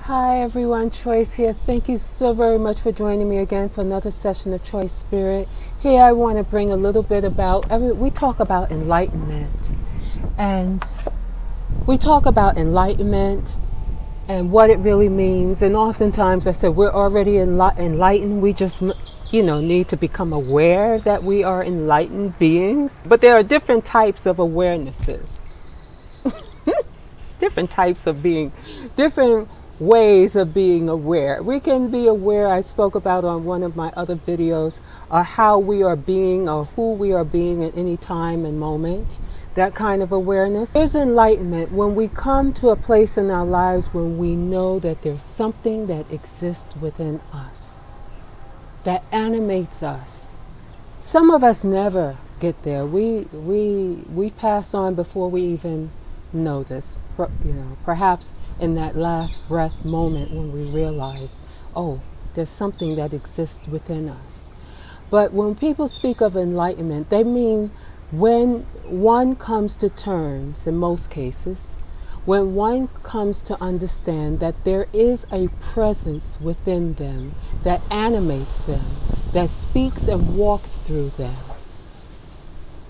Hi everyone, Choice here. Thank you so very much for joining me again for another session of Choice Spirit. Here I want to bring a little bit about, we talk about enlightenment. And we talk about enlightenment and what it really means. And oftentimes I said we're already enlightened. We just, need to become aware that we are enlightened beings. But there are different types of awarenesses. Different types of being, different ways of being aware. We can be aware, I spoke about on one of my other videos, how we are being or who we are being at any time and moment. That kind of awareness. There's enlightenment when we come to a place in our lives when we know that there's something that exists within us, that animates us. Some of us never get there. We pass on before we even know this. Perhaps in that last breath moment when we realize, oh, there's something that exists within us. But when people speak of enlightenment, they mean when one comes to terms, in most cases, when one comes to understand that there is a presence within them that animates them, that speaks and walks through them,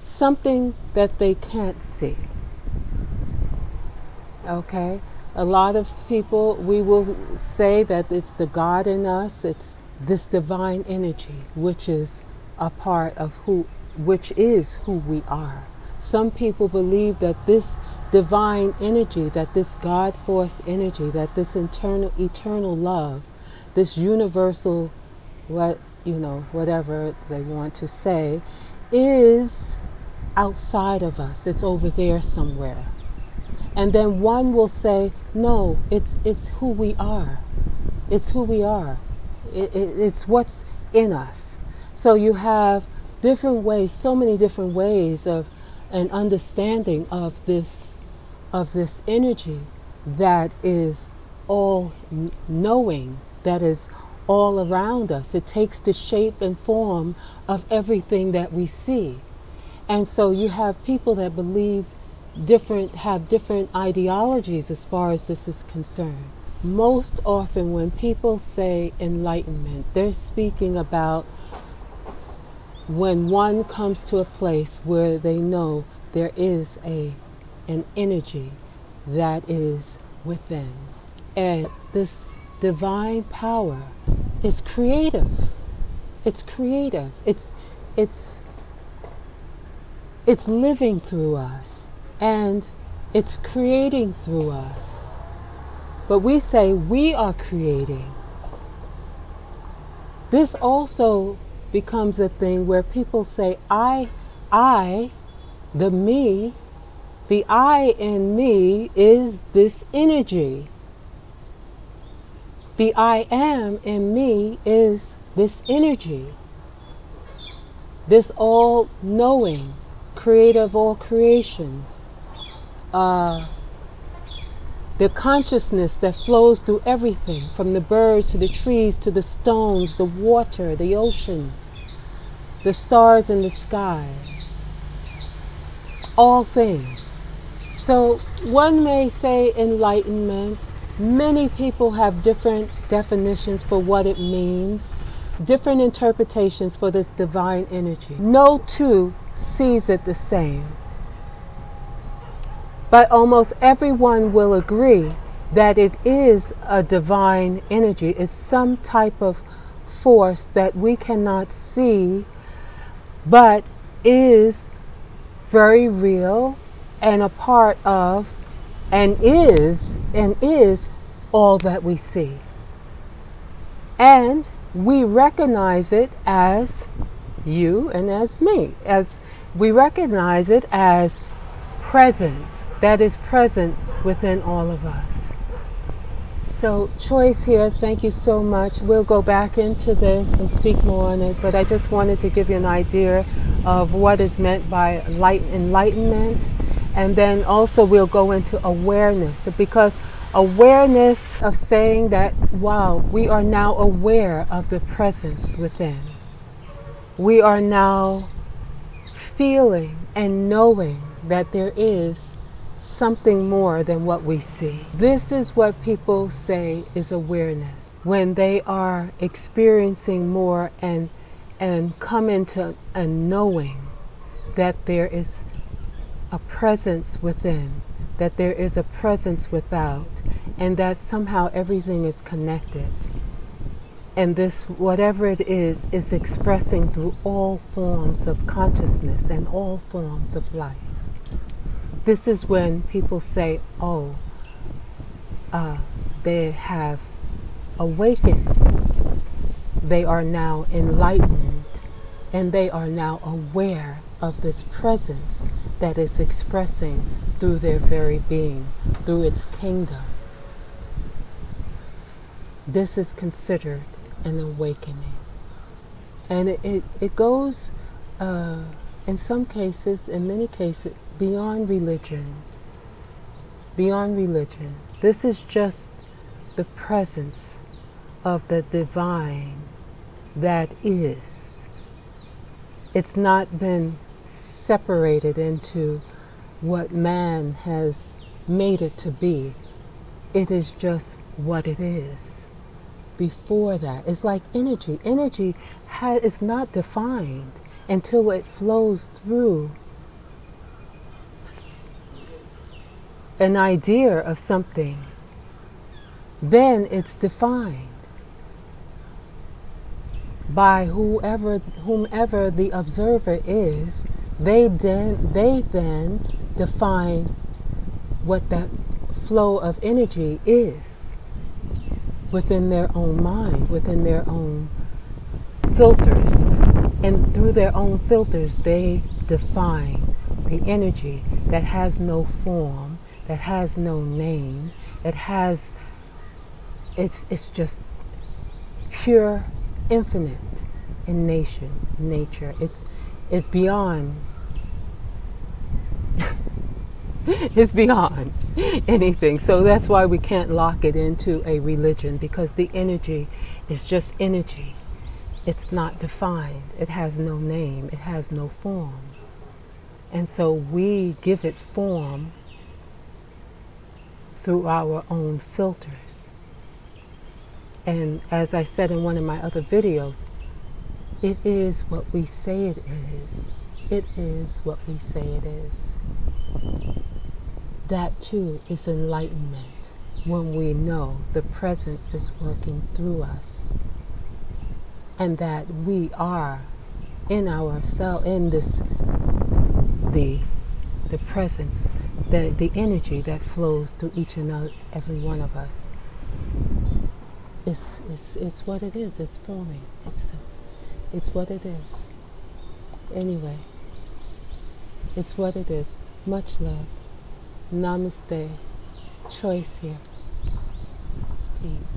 something that they can't see. Okay? A lot of people, we will say that it's the God in us, it's this divine energy, which is a part of which is who we are. Some people believe that this divine energy, that this God force energy, that this eternal love, this universal, whatever they want to say, is outside of us. It's over there somewhere. And then one will say, no, it's who we are. It's who we are. It's what's in us. So you have different ways, so many different ways of an understanding of this energy that is all knowing, that is all around us. It takes the shape and form of everything that we see. And so you have people that believe have different ideologies as far as this is concerned. Most often when people say enlightenment, they're speaking about when one comes to a place where they know there is an energy that is within. And this divine power is creative. It's creative. It's living through us. And it's creating through us. But we say we are creating. This also becomes a thing where people say, I, the me, the I in me is this energy. The I am in me is this energy. This all-knowing, creator of all creations. The consciousness that flows through everything, from the birds to the trees to the stones, the water, the oceans, the stars in the sky, all things. So one may say enlightenment. Many people have different definitions for what it means, different interpretations for this divine energy. No two sees it the same. But almost everyone will agree that it is a divine energy. It's some type of force that we cannot see, but is very real and a part of, and is all that we see. And we recognize it as you and as me, as we recognize it as presence. That is present within all of us. So Choice here, thank you so much. We'll go back into this and speak more on it, but I just wanted to give you an idea of what is meant by enlightenment. And then also we'll go into awareness, because awareness of saying that, wow, we are now aware of the presence within. We are now feeling and knowing that there is something more than what we see. This is what people say is awareness. When they are experiencing more and come into a knowing that there is a presence within, that there is a presence without, and that somehow everything is connected. And this, whatever it is expressing through all forms of consciousness and all forms of life. This is when people say, oh, they have awakened. They are now enlightened, and they are now aware of this presence that is expressing through their very being, through its kingdom. This is considered an awakening. And it goes, in some cases, in many cases, beyond religion. Beyond religion. This is just the presence of the divine that is. It's not been separated into what man has made it to be. It is just what it is. Before that, it's like energy. Energy is not defined until it flows through an idea of something. Then it's defined by whomever the observer is. They then define what that flow of energy is within their own mind, within their own filters. And through their own filters, they define the energy that has no form, that has no name, it's just pure infinite in nature. It's beyond it's beyond anything. So that's why we can't lock it into a religion, because the energy is just energy. It's not defined. It has no name. It has no form. And so we give it form through our own filters. And as I said in one of my other videos, it is what we say it is. It is what we say it is. That too is enlightenment, when we know the presence is working through us, and that we are in ourselves, in this, the presence, the energy that flows through each and every one of us. It's what it is. It's forming. It's what it is. Anyway, it's what it is. Much love. Namaste. Choice here. Peace.